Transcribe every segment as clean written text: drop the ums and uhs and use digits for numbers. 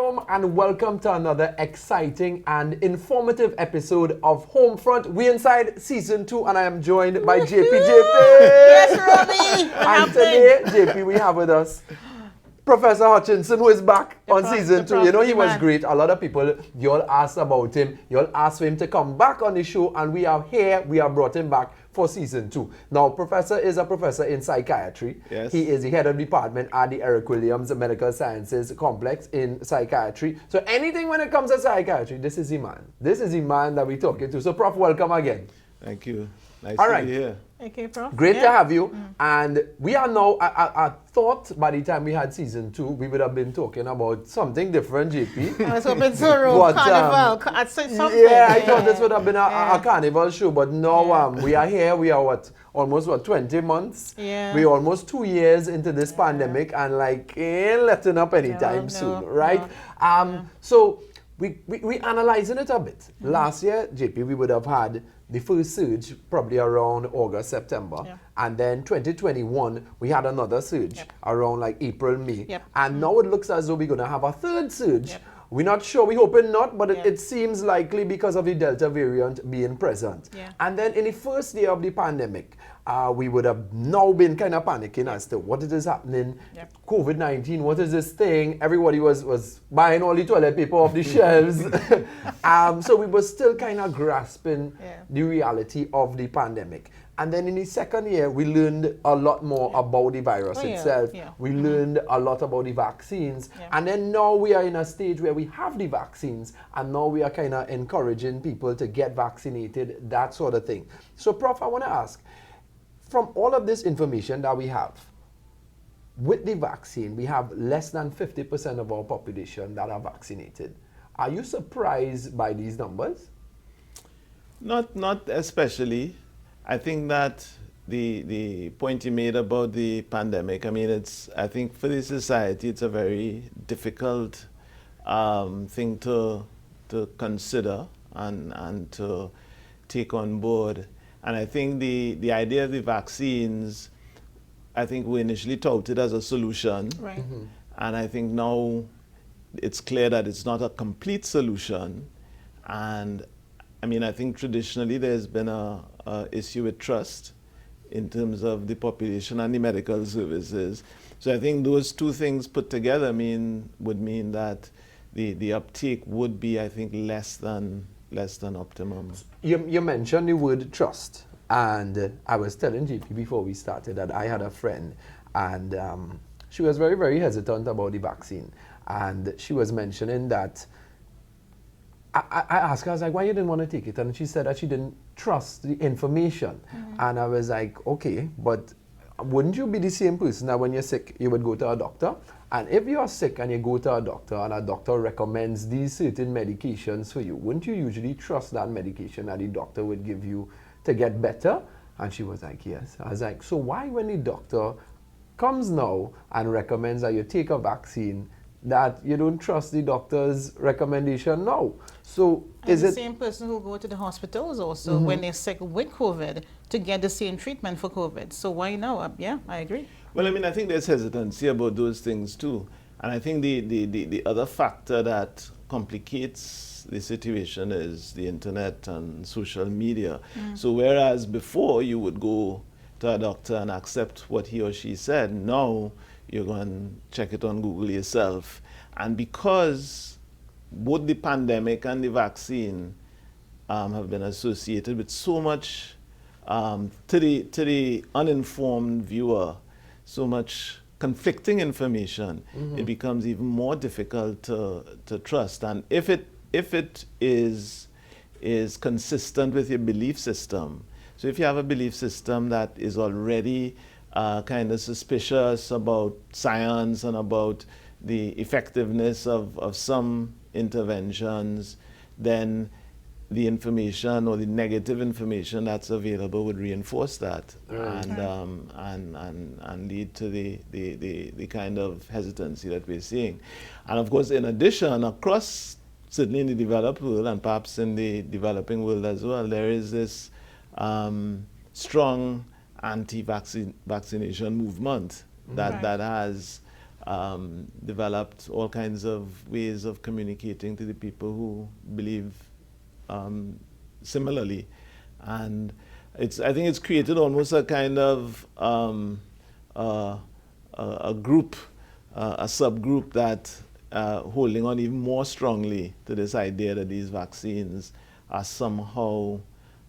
Jerome, and welcome to another exciting and informative episode of Homefront. We inside season 2, and I am joined by JP. Yes, Robbie. And today, JP, we have with us Professor Hutchinson, who is back on season 2. You know, he was great. A lot of people, you all asked about him. You all asked for him to come back on the show, and we are here. We have brought him back for season 2. Now, Professor is a professor in psychiatry. Yes. He is the head of department at the Eric Williams Medical Sciences Complex in psychiatry. So anything when it comes to psychiatry, this is the man. This is the man that we're talking to. So, Prof, welcome again. Thank you. Nice All to right. be here. Okay, Prof. Great to have you. And we are now, I thought by the time we had season 2, we would have been talking about something different, JP. I was hoping to carnival. Something. Yeah, I thought this would have been a carnival show, but no, we are here. We are almost 20 months? Yeah. We're almost 2 years into this pandemic, and like ain't letting up anytime soon, right? So we analyzing it a bit. Last year, JP, we would have had the first surge probably around August, September. Yeah. And then 2021, we had another surge around like April, May. Yep. And now it looks as though we're going to have a third surge. Yep. We're not sure, we're hoping not, but it seems likely because of the Delta variant being present. Yeah. And then in the first year of the pandemic, we would have now been kind of panicking as to what is happening, COVID-19, what is this thing? Everybody was buying all the toilet paper off the shelves. So we were still kind of grasping the reality of the pandemic. And then in the second year, we learned a lot more about the virus itself. Yeah. We learned a lot about the vaccines. Yeah. And then now we are in a stage where we have the vaccines, and now we are kind of encouraging people to get vaccinated, that sort of thing. So, Prof, I want to ask, from all of this information that we have, with the vaccine, we have less than 50% of our population that are vaccinated. Are you surprised by these numbers? Not especially. I think that the point you made about the pandemic, I mean, I think for the society, it's a very difficult thing to consider and to take on board. And I think the idea of the vaccines, I think we initially touted as a solution. Right. Mm-hmm. And I think now it's clear that it's not a complete solution. And I mean, I think traditionally there's been a issue with trust in terms of the population and the medical services. So I think those two things put together would mean that the uptake would be, I think, less than optimum. You mentioned the word trust, and I was telling JP before we started that I had a friend, and she was very, very hesitant about the vaccine, and she was mentioning that I asked her, I was like, why you didn't want to take it? And she said that she didn't trust the information. And I was like, okay, but wouldn't you be the same person that when you're sick, you would go to a doctor? And if you're sick and you go to a doctor and a doctor recommends these certain medications for you, wouldn't you usually trust that medication that the doctor would give you to get better? And she was like, yes. I was like, so why when the doctor comes now and recommends that you take a vaccine, that you don't trust the doctor's recommendation now? So is the it same person who go to the hospitals also when they're sick with COVID to get the same treatment for COVID? So why now? Yeah, I agree. Well, I mean, I think there's hesitancy about those things too. And I think the other factor that complicates the situation is the internet and social media. So whereas before you would go to a doctor and accept what he or she said, now you're going to check it on Google yourself. And because both the pandemic and the vaccine have been associated with so much, to the uninformed viewer, so much conflicting information, it becomes even more difficult to trust. And if it is consistent with your belief system, so if you have a belief system that is already kind of suspicious about science and about the effectiveness of some interventions, then the information or the negative information that's available would reinforce that and lead to the kind of hesitancy that we're seeing. And of course, in addition, across certainly in the developed world and perhaps in the developing world as well, there is this strong anti-vaccination movement that has developed all kinds of ways of communicating to the people who believe similarly. And I think it's created almost a kind of a group, a subgroup that holding on even more strongly to this idea that these vaccines are somehow,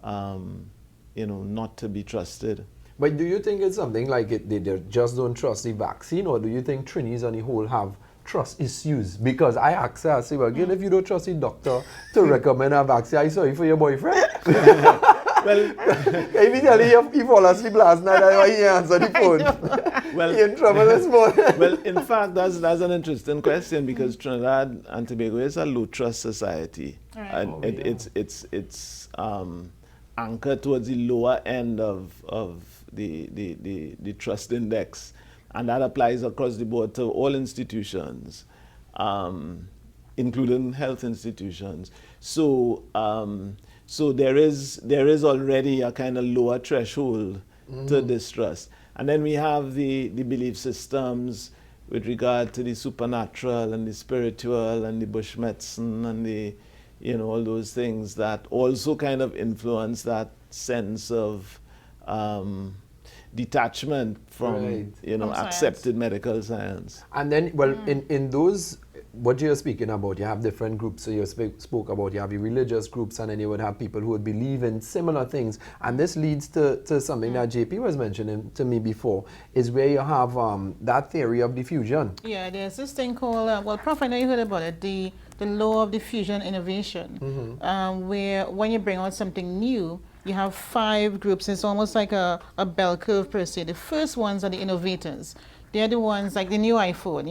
not to be trusted. But do you think it's something like they just don't trust the vaccine, or do you think Trinis on the whole have trust issues? Because I asked her, I say, well, girl, if you don't trust the doctor to recommend a vaccine, I sorry for your boyfriend. Well, can you tell him he fall asleep last night and he answered the phone? Well, he in trouble this morning. Well, in fact, that's an interesting question, because Trinidad and Tobago is a low trust society. Right. And it's anchored towards the lower end of the trust index, and that applies across the board to all institutions, including health institutions. So so there is already a kind of lower threshold to distrust. And then we have the belief systems with regard to the supernatural and the spiritual and the bush medicine and the, all those things that also kind of influence that sense of detachment from, From accepted medical science. And then, well, in those, what you're speaking about, you have different groups. So you spoke about, you have your religious groups, and then you would have people who would believe in similar things. And this leads to something that JP was mentioning to me before, is where you have that theory of diffusion. Yeah, there's this thing called, well, Prof, I know you heard about it, the law of diffusion innovation, where when you bring out something new, you have 5 groups. It's almost like a bell curve per se. The first ones are the innovators. They're the ones like the new iPhone,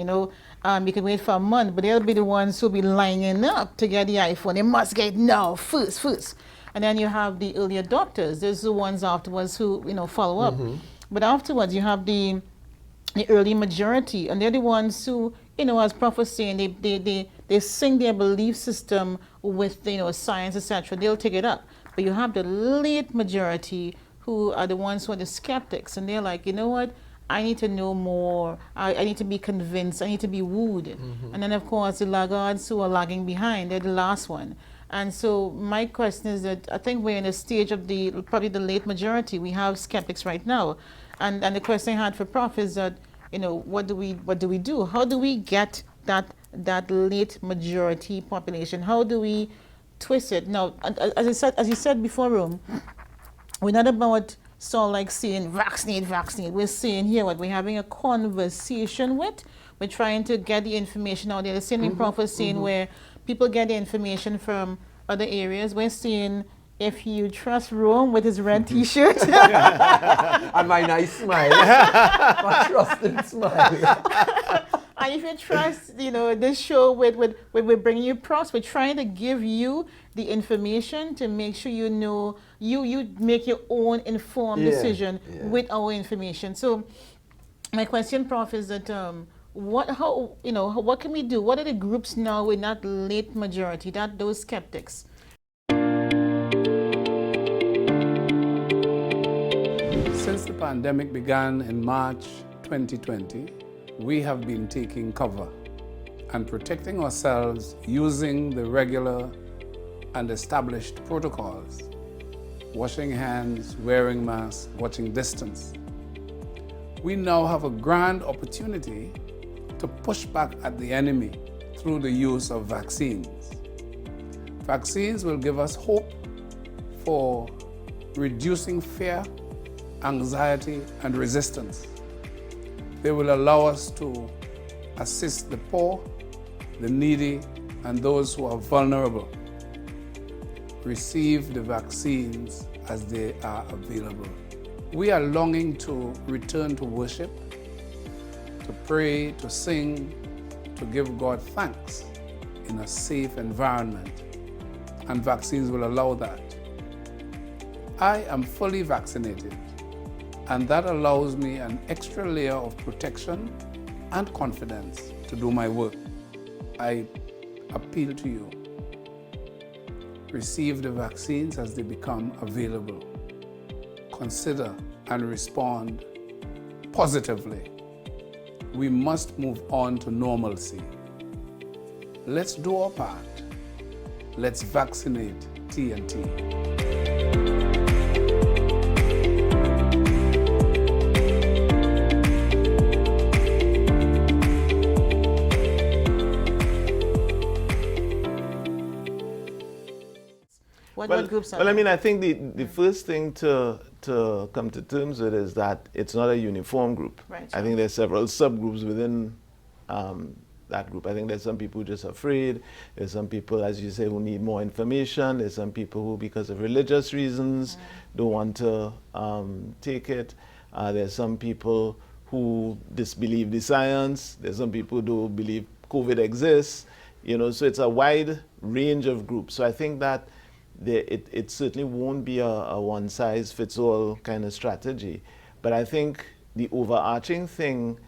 you can wait for a month, but they'll be the ones who'll be lining up to get the iPhone. They must get now, first. And then you have the early adopters. There's the ones afterwards who, follow up. But afterwards, you have the early majority, and they're the ones who, as Prof was saying, they sync their belief system with, science, etc. They'll take it up. But you have the late majority who are the ones who are the skeptics, and they're like, you know what? I need to know more. I need to be convinced. I need to be wooed. And then, of course, the laggards who are lagging behind, they're the last one. And so my question is that I think we're in a stage of probably the late majority. We have skeptics right now. And the question I had for Prof is that, what do we do? How do we get that late majority population? How do we twist it? Now, as you said before, Rome, we're not about like saying vaccinate. We're saying here what we're having a conversation with. We're trying to get the information out there. The same thing Prof was saying, where people get the information from other areas. We're saying, if you trust Rome with his red T-shirt, and my nice smile, my trusted smile. and if you trust, this show we're bringing you Profs, we're trying to give you the information to make sure you make your own informed decision with our information. So my question, Prof, is that what can we do? What are the groups now with that late majority, those skeptics? Since the pandemic began in March 2020, we have been taking cover and protecting ourselves using the regular and established protocols: washing hands, wearing masks, watching distance. We now have a grand opportunity to push back at the enemy through the use of vaccines. Vaccines will give us hope for reducing fear, anxiety, and resistance. They will allow us to assist the poor, the needy, and those who are vulnerable. Receive the vaccines as they are available. We are longing to return to worship, to pray, to sing, to give God thanks in a safe environment, and vaccines will allow that. I am fully vaccinated, and that allows me an extra layer of protection and confidence to do my work. I appeal to you. Receive the vaccines as they become available. Consider and respond positively. we must move on to normalcy. Let's do our part. Let's vaccinate TNT. What groups are well, I there? mean, I think the first thing to come to terms with is that it's not a uniform group. Right. I think there's several subgroups within that group. I think there's some people who are just afraid. There's some people, as you say, who need more information. There's some people who, because of religious reasons, don't want to take it. There's some people who disbelieve the science. There's some people who don't believe COVID exists. You know, so it's a wide range of groups. So I think that it certainly won't be a one-size-fits-all kind of strategy. But I think the overarching thing,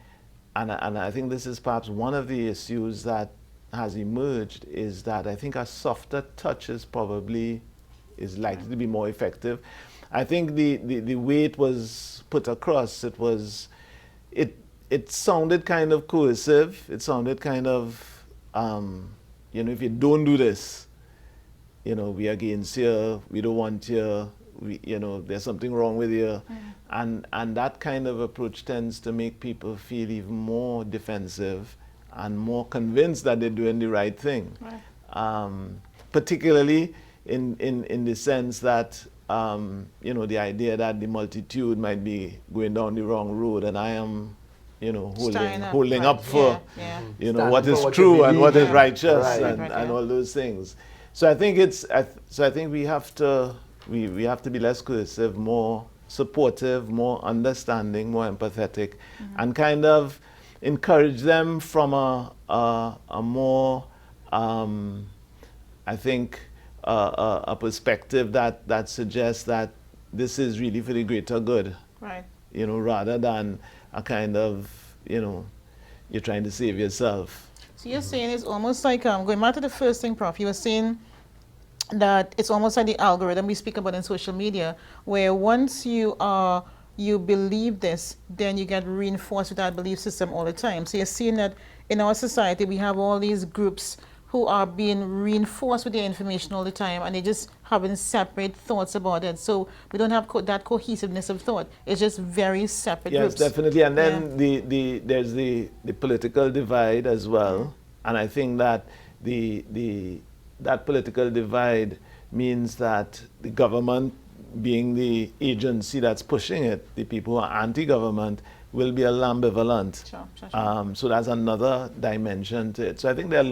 and I think this is perhaps one of the issues that has emerged, is that I think a softer touch is likely to be more effective. I think the way it was put across, it sounded kind of coercive. It sounded kind of, you know, if you don't do this, you know, we are against you, we don't want you, you know, there's something wrong with you. And that kind of approach tends to make people feel even more defensive and more convinced that they're doing the right thing. Right. Particularly in the sense that, you know, the idea that the multitude might be going down the wrong road and I am, you know, holding up for, you know, what is true and what is righteous and all those things. So I think we have to be less coercive, more supportive, more understanding, more empathetic, and kind of encourage them from a more, I think, a perspective that suggests that this is really for the greater good. Right. You know, rather than a kind of, you know, you're trying to save yourself. So you're saying it's almost like, going back to the first thing, Prof, you were saying that it's almost like the algorithm we speak about in social media, where once you believe this, then you get reinforced with that belief system all the time. So you're seeing that in our society, we have all these groups who are being reinforced with their information all the time, and they just having separate thoughts about it. So we don't have that cohesiveness of thought. It's just very separate groups. Yes, definitely. And then there's the political divide as well. And I think that that political divide means that the government, being the agency that's pushing it, the people who are anti-government, will be a little ambivalent. Sure. So that's another dimension to it. So I think there are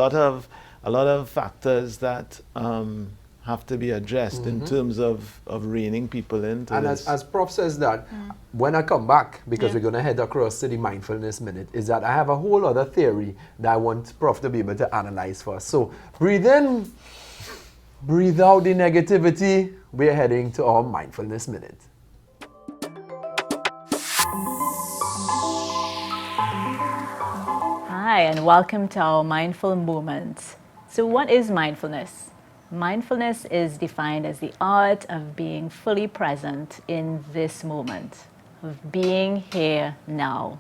a lot of factors that have to be addressed in terms of reining people into and this. as Prof says that, when I come back, because we're going to head across to the mindfulness minute, is that I have a whole other theory that I want Prof to be able to analyze for us. So breathe in, breathe out the negativity. We're heading to our mindfulness minute. Hi, and welcome to our mindful moment. So what is mindfulness? Mindfulness is defined as the art of being fully present in this moment, of being here now.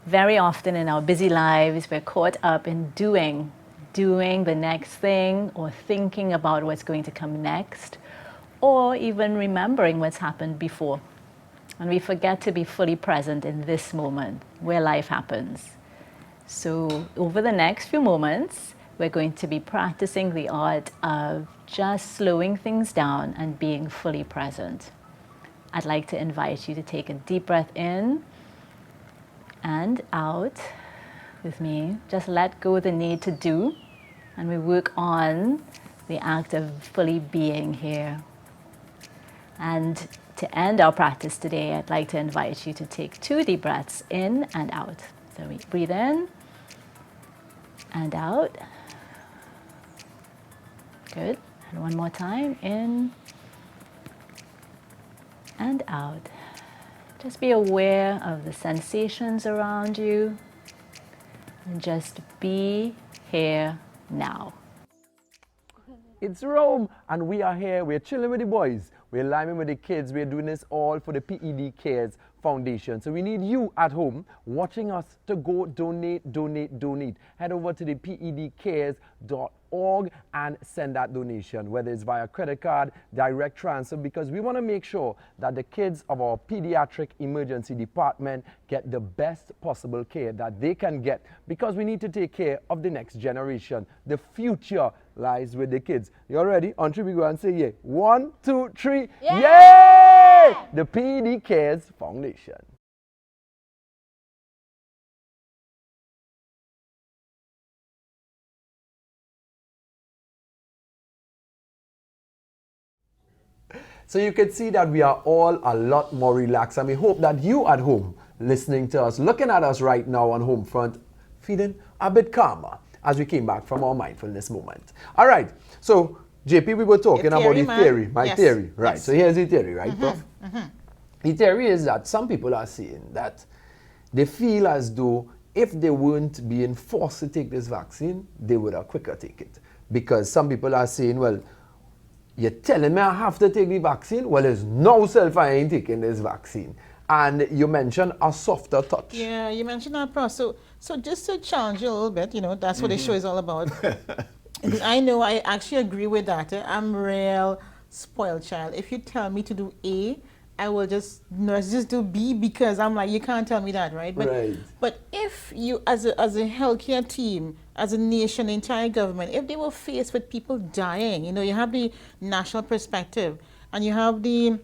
Very often in our busy lives, we're caught up in doing the next thing, or thinking about what's going to come next, or even remembering what's happened before. And we forget to be fully present in this moment where life happens. So over the next few moments, we're going to be practicing the art of just slowing things down and being fully present. I'd like to invite you to take a deep breath in and out with me. Just let go of the need to do, and we work on the act of fully being here. And to end our practice today, I'd like to invite you to take 2 deep breaths in and out. So we breathe in and out. Good. And one more time, in and out. Just be aware of the sensations around you and just be here now. It's Rome, and we are here. We're chilling with the boys. We're liming with the kids. We're doing this all for the PED CARES Foundation. So we need you at home watching us to go donate, donate, donate. Head over to the pedcares.org and send that donation, whether it's via credit card, direct transfer, because we want to make sure that the kids of our pediatric emergency department get the best possible care that they can get, because we need to take care of the next generation. The future lies with the kids. You all ready? On three, we go and say yeah. 1, 2, 3. Yay! Yay! The PED CARES Foundation. So you can see that we are all a lot more relaxed, and we hope that you at home listening to us, looking at us right now on home front, feeling a bit calmer as we came back from our mindfulness moment. All right, so JP, we were talking about the theory, theory, right? Yes. So here's the theory, right, Prof? The theory is that some people are saying that they feel as though if they weren't being forced to take this vaccine, they would have quicker take it. Because some people are saying, well, you're telling me I have to take the vaccine? Well, there's no self, I ain't taking this vaccine. And you mentioned a softer touch. Yeah, you mentioned that, Prof. So just to challenge you a little bit, you know, that's what the show is all about. I know, I actually agree with that. I'm real spoiled child. If you tell me to do A, I will just do B, because I'm like, you can't tell me that, right? But if you, as a healthcare team, as a nation, the entire government, if they were faced with people dying, you know, you have the national perspective, and you have the,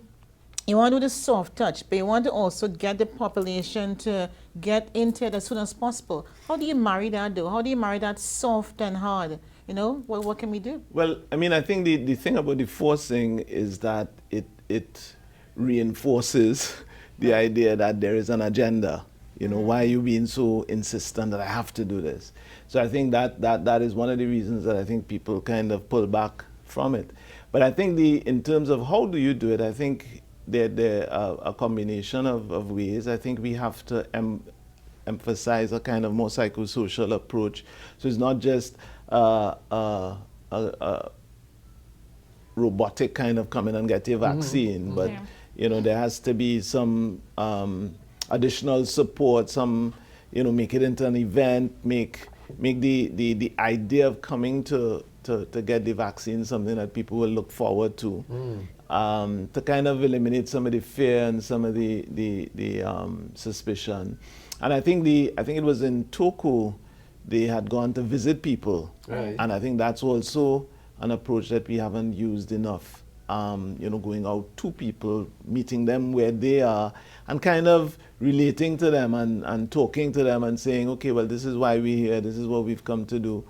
you want to do the soft touch, but you want to also get the population to get into it as soon as possible. How do you marry that, though? How do you marry that soft and hard? You know, what can we do? Well, I mean, I think the thing about the forcing is that it reinforces the idea that there is an agenda. You know, why are you being so insistent that I have to do this? So I think that is one of the reasons that I think people kind of pull back from it. But I think in terms of how do you do it, I think there are a combination of ways. I think we have to emphasize a kind of more psychosocial approach. So it's not just a robotic kind of come in and get your vaccine, but you know, there has to be some additional support, some, you know, make it into an event, make the idea of coming to get the vaccine something that people will look forward to kind of eliminate some of the fear and some of the suspicion. And I think it was in Toko, they had gone to visit people, and I think that's also an approach that we haven't used enough. You know, going out to people, meeting them where they are, and kind of relating to them and talking to them and saying, okay, well, this is why we're here, this is what we've come to do.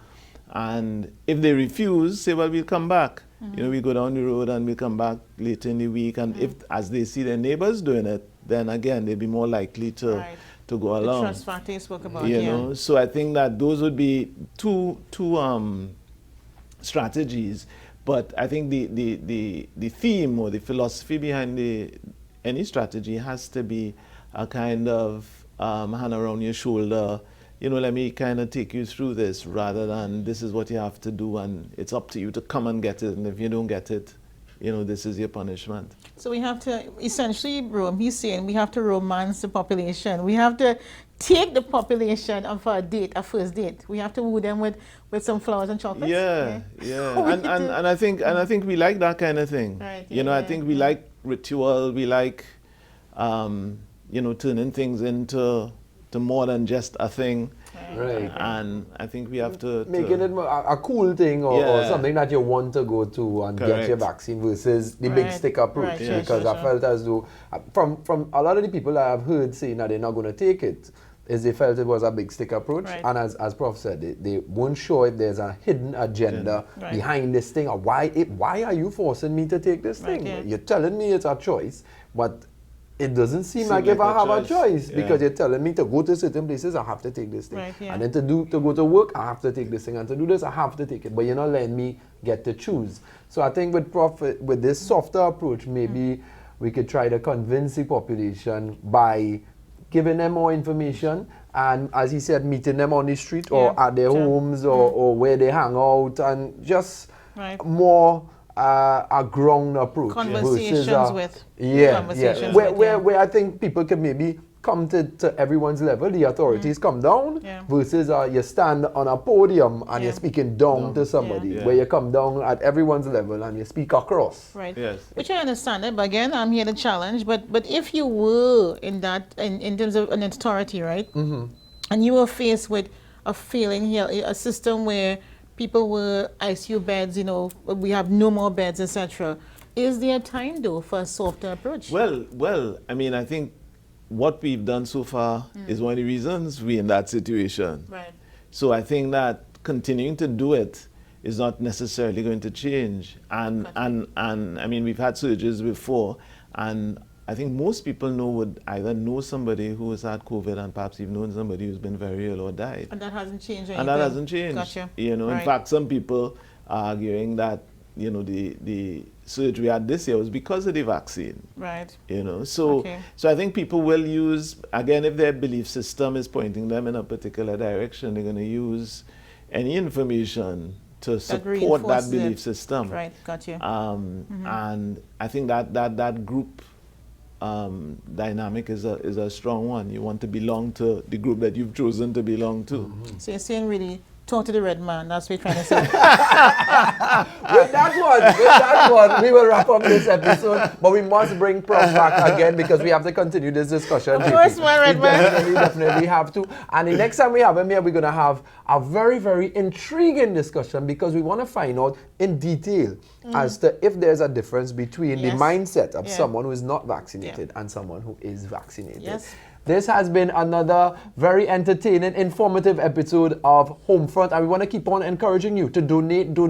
And if they refuse, say, well, we'll come back. You know, we go down the road and we'll come back later in the week. And if, as they see their neighbors doing it, then again, they'll be more likely to go along. The trust factor you spoke about, you know, so I think that those would be two strategies. But I think the theme or the philosophy behind any strategy has to be a kind of hand around your shoulder, you know, let me kind of take you through this, rather than this is what you have to do and it's up to you to come and get it, and if you don't get it, you know, this is your punishment. So we have to, essentially, he's saying we have to romance the population. We have to take the population on for a date, a first date. We have to woo them with some flowers and chocolates. Yeah. and I think we like that kind of thing. Right, you know, I think we like ritual, we like you know, turning things into more than just a thing. Right. And I think we have to making it a cool thing or something that you want to go to and get your vaccine versus the big stick approach. Because I felt as though from a lot of the people I have heard saying that they're not going to take it, is they felt it was a big stick approach. And as Prof said, they weren't sure if there's a hidden agenda behind this thing, or why are you forcing me to take this thing? You're telling me it's a choice, but it doesn't seem like if I have a choice, because you're telling me to go to certain places, I have to take this thing. And then to go to work, I have to take this thing. And to do this, I have to take it. But you're not letting me get to choose. So I think with Prof, with this softer approach, maybe we could try to convince the population by giving them more information, and as he said, meeting them on the street or at their homes or where they hang out, and just more a ground approach Conversations versus with. yeah, Conversations where, with, where, yeah. where I think people can maybe come to everyone's level, the authorities come down, Yeah. versus you stand on a podium and Yeah. you're speaking down to somebody, Yeah. where you come down at everyone's level and you speak across. Right. Yes. Which I understand it, but again, I'm here to challenge. But if you were in that, in terms of an authority, right? Mm-hmm. And you were faced with a feeling here, a system where people were ICU beds, you know, we have no more beds, etc. Is there time though for a softer approach? Well, I mean, I think what we've done so far is one of the reasons we're in that situation. Right. So I think that continuing to do it is not necessarily going to change. And I mean, we've had surgeries before, and I think most people would either know somebody who has had COVID and perhaps even known somebody who's been very ill or died. And that hasn't changed anything. And that hasn't changed. Gotcha. You know, Right. in fact, some people are arguing that, you know, the surgery we had this year was because of the vaccine. Right. You know, so Okay. so I think people will use, again, if their belief system is pointing them in a particular direction, they're going to use any information to support that reinforces belief it. system. Right. Gotcha. And I think that group dynamic is a strong one. You want to belong to the group that you've chosen to belong to. So you're saying really, talk to the red man. That's what you're trying to say. With that one, we will wrap up this episode. But we must bring Prof back again because we have to continue this discussion. Of course, my red We man. definitely have to. And the next time we have him here, we're going to have a very, very intriguing discussion because we want to find out in detail as to if there's a difference between the Yes. mindset of Yeah. someone who is not vaccinated and someone who is vaccinated. Yes. This has been another very entertaining, informative episode of Homefront, and we want to keep on encouraging you to donate to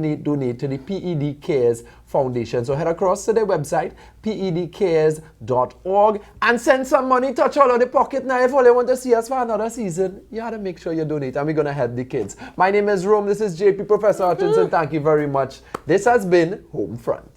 the PED CARES Foundation. So head across to their website, pedcares.org, and send some money, touch all of the pocket. Now, if all you want to see us for another season, you have to make sure you donate, and we're going to help the kids. My name is Rome. This is JP Professor Hutchinson. Thank you very much. This has been Homefront.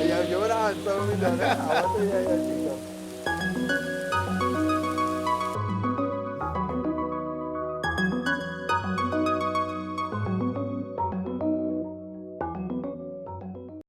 Yeah, you want to answer me, I want to hear your